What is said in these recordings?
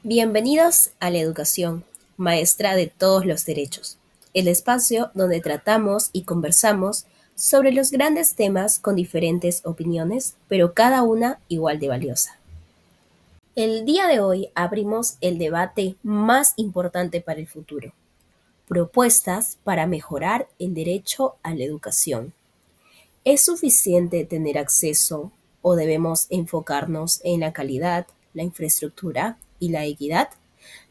Bienvenidos a la educación, maestra de todos los derechos, el espacio donde tratamos y conversamos sobre los grandes temas con diferentes opiniones, pero cada una igual de valiosa. El día de hoy abrimos el debate más importante para el futuro, propuestas para mejorar el derecho a la educación. ¿Es suficiente tener acceso o debemos enfocarnos en la calidad, la infraestructura y la equidad?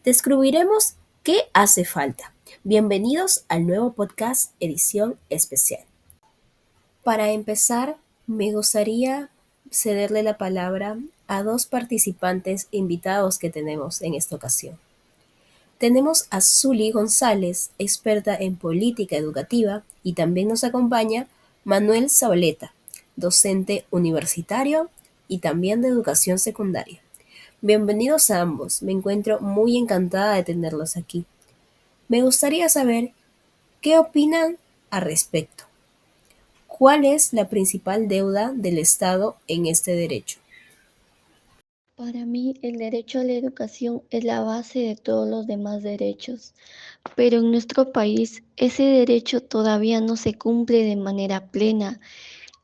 Descubriremos qué hace falta. Bienvenidos al nuevo podcast edición especial. Para empezar, me gustaría cederle la palabra a dos participantes invitados que tenemos en esta ocasión. Tenemos a Zuli González, experta en política educativa, y también nos acompaña Manuel Zabaleta, docente universitario y también de educación secundaria. Bienvenidos a ambos, me encuentro muy encantada de tenerlos aquí. Me gustaría saber qué opinan al respecto. ¿Cuál es la principal deuda del Estado en este derecho? Para mí, el derecho a la educación es la base de todos los demás derechos, pero en nuestro país ese derecho todavía no se cumple de manera plena.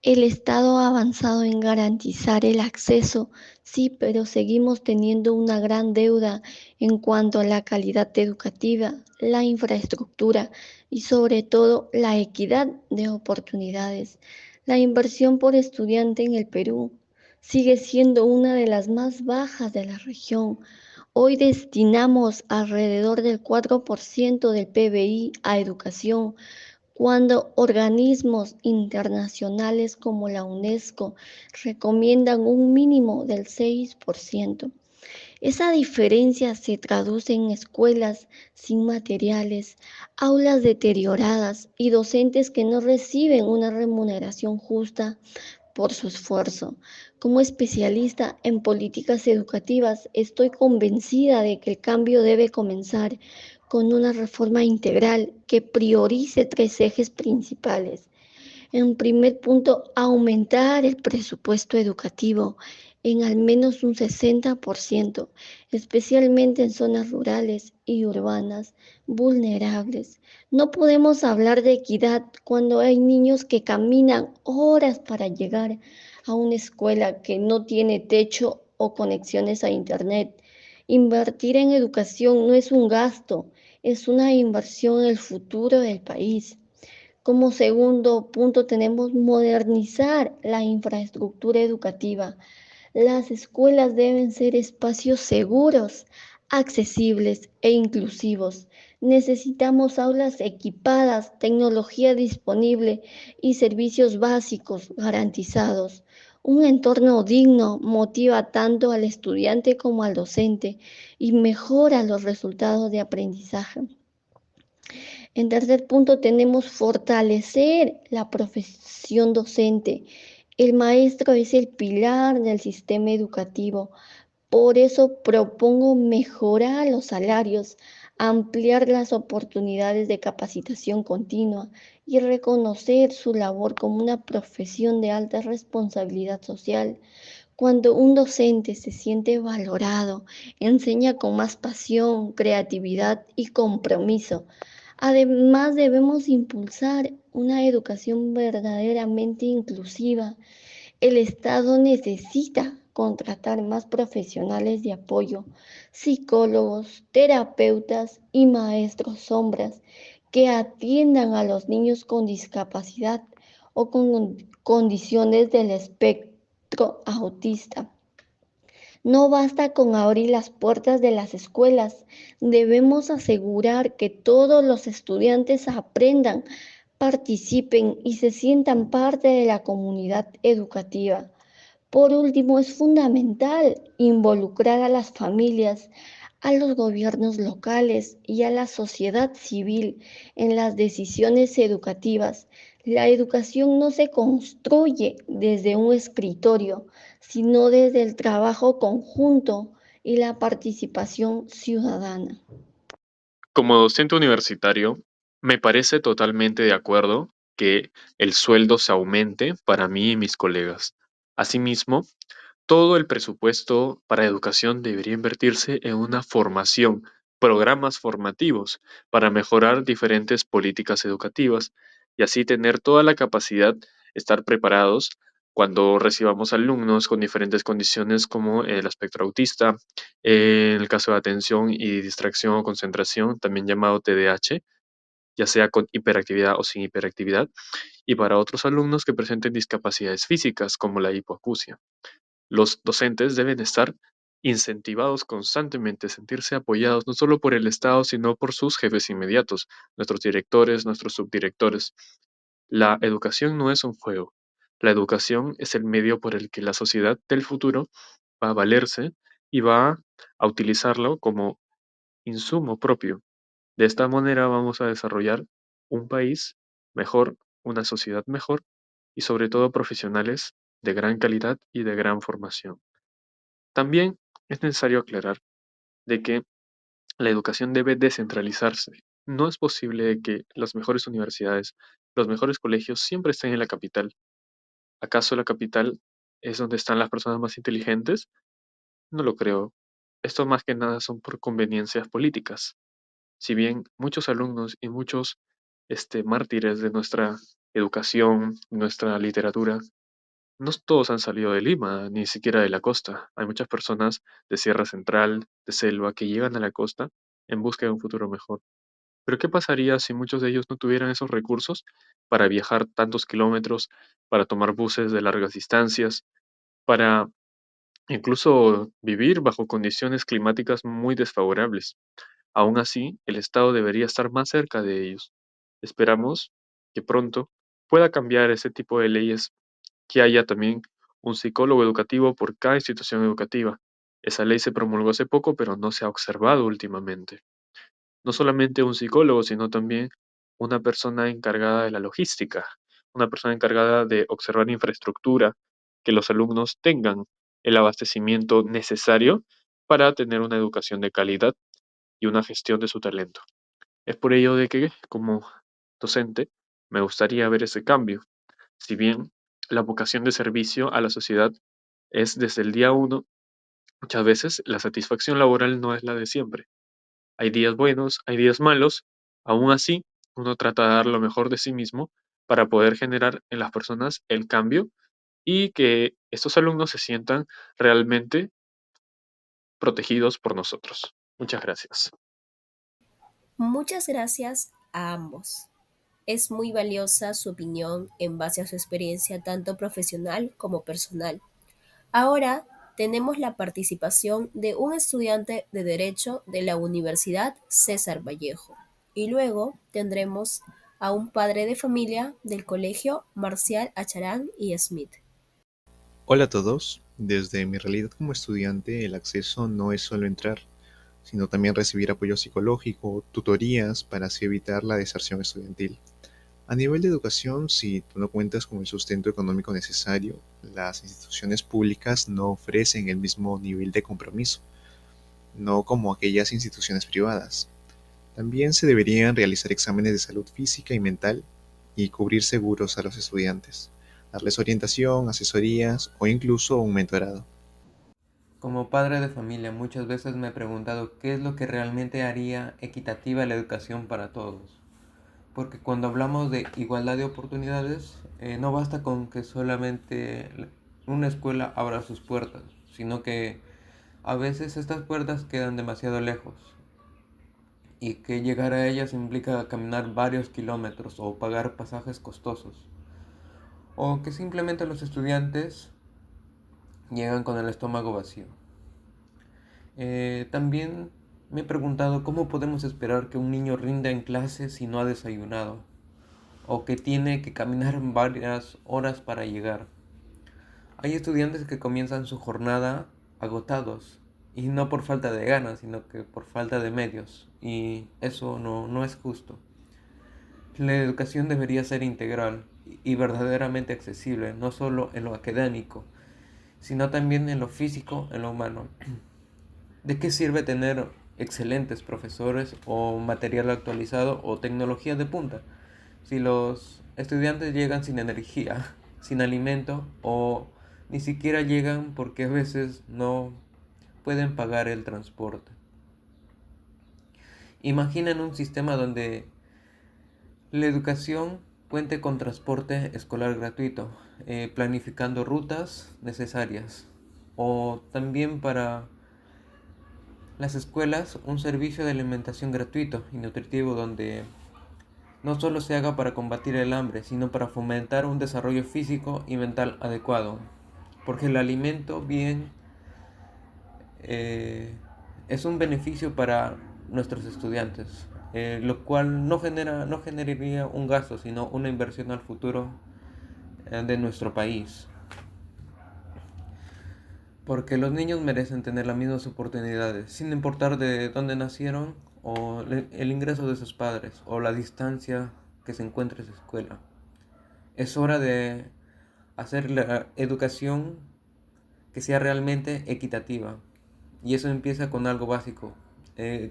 El Estado ha avanzado en garantizar el acceso, sí, pero seguimos teniendo una gran deuda en cuanto a la calidad educativa, la infraestructura y sobre todo la equidad de oportunidades. La inversión por estudiante en el Perú sigue siendo una de las más bajas de la región. Hoy destinamos alrededor del 4% del PBI a educación, cuando organismos internacionales como la UNESCO recomiendan un mínimo del 6%. Esa diferencia se traduce en escuelas sin materiales, aulas deterioradas y docentes que no reciben una remuneración justa por su esfuerzo. Como especialista en políticas educativas, estoy convencida de que el cambio debe comenzar con una reforma integral que priorice tres ejes principales. En primer punto, aumentar el presupuesto educativo en al menos un 60%, especialmente en zonas rurales y urbanas vulnerables. No podemos hablar de equidad cuando hay niños que caminan horas para llegar a una escuela que no tiene techo o conexiones a Internet. Invertir en educación no es un gasto, es una inversión en el futuro del país. Como segundo punto tenemos modernizar la infraestructura educativa. Las escuelas deben ser espacios seguros, accesibles e inclusivos. Necesitamos aulas equipadas, tecnología disponible y servicios básicos garantizados. Un entorno digno motiva tanto al estudiante como al docente y mejora los resultados de aprendizaje. En tercer punto, tenemos fortalecer la profesión docente. El maestro es el pilar del sistema educativo. Por eso propongo mejorar los salarios, ampliar las oportunidades de capacitación continua y reconocer su labor como una profesión de alta responsabilidad social. Cuando un docente se siente valorado, enseña con más pasión, creatividad y compromiso. Además, debemos impulsar una educación verdaderamente inclusiva. El Estado necesita contratar más profesionales de apoyo, psicólogos, terapeutas y maestros sombras que atiendan a los niños con discapacidad o con condiciones del espectro autista. No basta con abrir las puertas de las escuelas, debemos asegurar que todos los estudiantes aprendan, participen y se sientan parte de la comunidad educativa. Por último, es fundamental involucrar a las familias, a los gobiernos locales y a la sociedad civil en las decisiones educativas. La educación no se construye desde un escritorio, sino desde el trabajo conjunto y la participación ciudadana. Como docente universitario, me parece totalmente de acuerdo que el sueldo se aumente para mí y mis colegas. Asimismo, Todo el presupuesto para educación debería invertirse en una formación, programas formativos para mejorar diferentes políticas educativas y así tener toda la capacidad, estar preparados cuando recibamos alumnos con diferentes condiciones como el espectro autista, el caso de atención y distracción o concentración, también llamado TDAH, ya sea con hiperactividad o sin hiperactividad, y para otros alumnos que presenten discapacidades físicas como la hipoacusia. Los docentes deben estar incentivados constantemente, sentirse apoyados no solo por el Estado, sino por sus jefes inmediatos, nuestros directores, nuestros subdirectores. La educación no es un juego. La educación es el medio por el que la sociedad del futuro va a valerse y va a utilizarlo como insumo propio. De esta manera vamos a desarrollar un país mejor, una sociedad mejor y sobre todo profesionales de gran calidad y de gran formación. También es necesario aclarar de que la educación debe descentralizarse. No es posible que las mejores universidades, los mejores colegios siempre estén en la capital. ¿Acaso la capital es donde están las personas más inteligentes? No lo creo. Esto más que nada son por conveniencias políticas. Si bien muchos alumnos y muchos mártires de nuestra educación, nuestra literatura, no todos han salido de Lima, ni siquiera de la costa. Hay muchas personas de Sierra Central, de Selva, que llegan a la costa en busca de un futuro mejor. Pero ¿qué pasaría si muchos de ellos no tuvieran esos recursos para viajar tantos kilómetros, para tomar buses de largas distancias, para incluso vivir bajo condiciones climáticas muy desfavorables? Aún así, el Estado debería estar más cerca de ellos. Esperamos que pronto pueda cambiar ese tipo de leyes, que haya también un psicólogo educativo por cada institución educativa. Esa ley se promulgó hace poco, pero no se ha observado últimamente. No solamente un psicólogo, sino también una persona encargada de la logística, una persona encargada de observar infraestructura, que los alumnos tengan el abastecimiento necesario para tener una educación de calidad y una gestión de su talento. Es por ello de que, como docente, me gustaría ver ese cambio. Si bien la vocación de servicio a la sociedad es desde el día uno, muchas veces la satisfacción laboral no es la de siempre. Hay días buenos, hay días malos, aún así uno trata de dar lo mejor de sí mismo para poder generar en las personas el cambio y que estos alumnos se sientan realmente protegidos por nosotros. Muchas gracias. Muchas gracias a ambos. Es muy valiosa su opinión en base a su experiencia tanto profesional como personal. Ahora tenemos la participación de un estudiante de Derecho de la Universidad César Vallejo y luego tendremos a un padre de familia del Colegio Marcial Acharán y Smith. Hola a todos. Desde mi realidad como estudiante, el acceso no es solo entrar, sino también recibir apoyo psicológico, tutorías para así evitar la deserción estudiantil. A nivel de educación, si tú no cuentas con el sustento económico necesario, las instituciones públicas no ofrecen el mismo nivel de compromiso, no como aquellas instituciones privadas. También se deberían realizar exámenes de salud física y mental y cubrir seguros a los estudiantes, darles orientación, asesorías o incluso un mentorado. Como padre de familia, muchas veces me he preguntado qué es lo que realmente haría equitativa la educación para todos. Porque cuando hablamos de igualdad de oportunidades, no basta con que solamente una escuela abra sus puertas, sino que a veces estas puertas quedan demasiado lejos y que llegar a ellas implica caminar varios kilómetros o pagar pasajes costosos. O que simplemente los estudiantes llegan con el estómago vacío. También me he preguntado cómo podemos esperar que un niño rinda en clase si no ha desayunado o que tiene que caminar varias horas para llegar. Hay estudiantes que comienzan su jornada agotados y no por falta de ganas, sino que por falta de medios y eso no es justo. La educación debería ser integral y verdaderamente accesible, no solo en lo académico, sino también en lo físico, en lo humano. ¿De qué sirve tener excelentes profesores o material actualizado o tecnología de punta si los estudiantes llegan sin energía, sin alimento o ni siquiera llegan porque a veces no pueden pagar el transporte. Imaginen un sistema donde la educación cuente con transporte escolar gratuito, planificando rutas necesarias, o también para las escuelas un servicio de alimentación gratuito y nutritivo donde no solo se haga para combatir el hambre, sino para fomentar un desarrollo físico y mental adecuado, porque el alimento bien eh, es un beneficio para nuestros estudiantes, lo cual no generaría un gasto, sino una inversión al futuro de nuestro país. Porque los niños merecen tener las mismas oportunidades, sin importar de dónde nacieron o el ingreso de sus padres o la distancia que se encuentre su escuela. Es hora de hacer la educación que sea realmente equitativa. Y eso empieza con algo básico,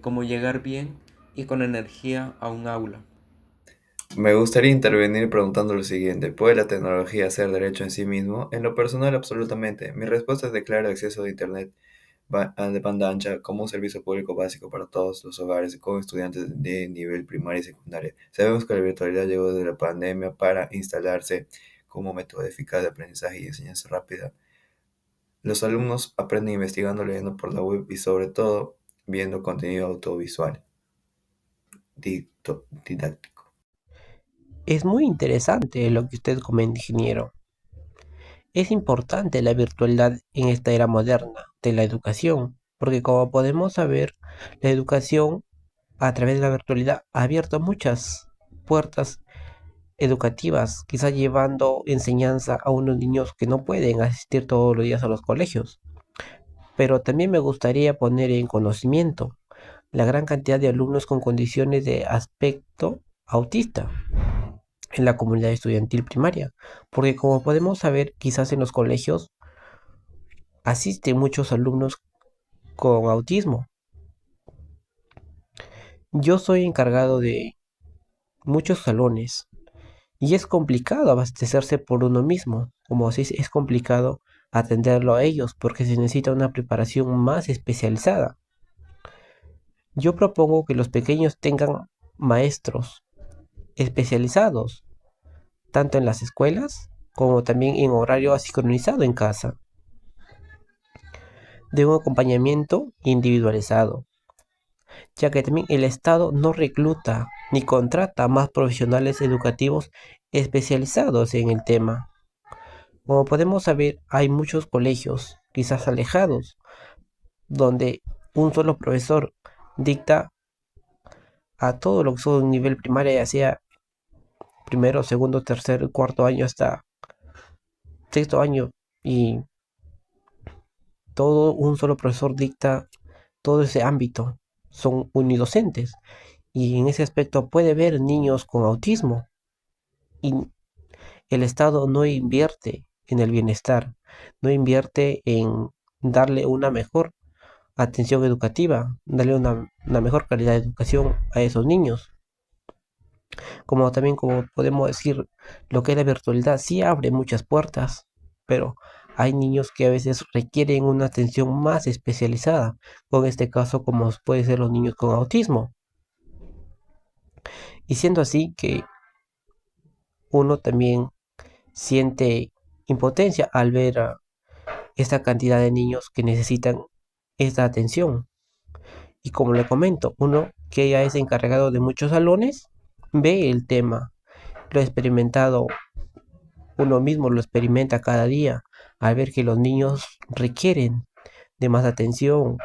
como llegar bien y con energía a un aula. Me gustaría intervenir preguntando lo siguiente: ¿puede la tecnología ser derecho en sí mismo? En lo personal, absolutamente. Mi respuesta es declarar el acceso a Internet de banda ancha como un servicio público básico para todos los hogares con estudiantes de nivel primaria y secundaria. Sabemos que la virtualidad llegó desde la pandemia para instalarse como método eficaz de aprendizaje y enseñanza rápida. Los alumnos aprenden investigando, leyendo por la web y sobre todo viendo contenido audiovisual didáctico. Es muy interesante lo que usted comenta, ingeniero. Es importante la virtualidad en esta era moderna de la educación, porque como podemos saber, la educación a través de la virtualidad ha abierto muchas puertas educativas, quizás llevando enseñanza a unos niños que no pueden asistir todos los días a los colegios. Pero también me gustaría poner en conocimiento la gran cantidad de alumnos con condiciones de aspecto autista en la comunidad estudiantil primaria, porque como podemos saber, quizás en los colegios asisten muchos alumnos con autismo. Yo soy encargado de muchos salones y es complicado abastecerse por uno mismo, como si es complicado atenderlo a ellos porque se necesita una preparación más especializada. Yo propongo que los pequeños tengan maestros especializados, tanto en las escuelas como también en horario asincronizado en casa, de un acompañamiento individualizado, ya que también el Estado no recluta ni contrata más profesionales educativos especializados en el tema. Como podemos saber, hay muchos colegios, quizás alejados, donde un solo profesor dicta a todo lo que son nivel primaria, ya sea primero, segundo, tercer, cuarto año hasta sexto año, y todo un solo profesor dicta todo ese ámbito. Son unidocentes y en ese aspecto puede ver niños con autismo y el Estado no invierte en el bienestar, no invierte en darle una mejor atención educativa, darle una mejor calidad de educación a esos niños. Como también, como podemos decir, lo que es la virtualidad sí abre muchas puertas, pero hay niños que a veces requieren una atención más especializada, con este caso como puede ser los niños con autismo. Y siendo así que uno también siente impotencia al ver a esta cantidad de niños que necesitan esta atención. Y como le comento, uno que ya es encargado de muchos salones, ve el tema, lo ha experimentado, uno mismo lo experimenta cada día, al ver que los niños requieren de más atención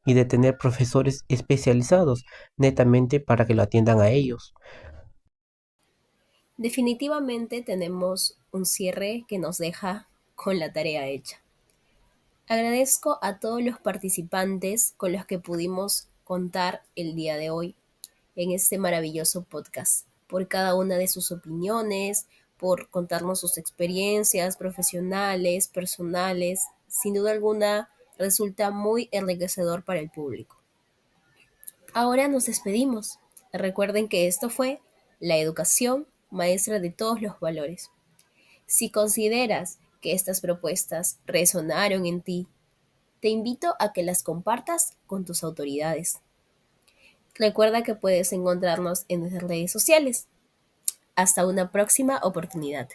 y de tener profesores especializados netamente para que lo atiendan a ellos. Definitivamente tenemos un cierre que nos deja con la tarea hecha. Agradezco a todos los participantes con los que pudimos contar el día de hoy en este maravilloso podcast, por cada una de sus opiniones, por contarnos sus experiencias profesionales, personales. Sin duda alguna, resulta muy enriquecedor para el público. Ahora nos despedimos. Recuerden que esto fue la educación, maestra de todos los valores. Si consideras que estas propuestas resonaron en ti, te invito a que las compartas con tus autoridades. Recuerda que puedes encontrarnos en nuestras redes sociales. Hasta una próxima oportunidad.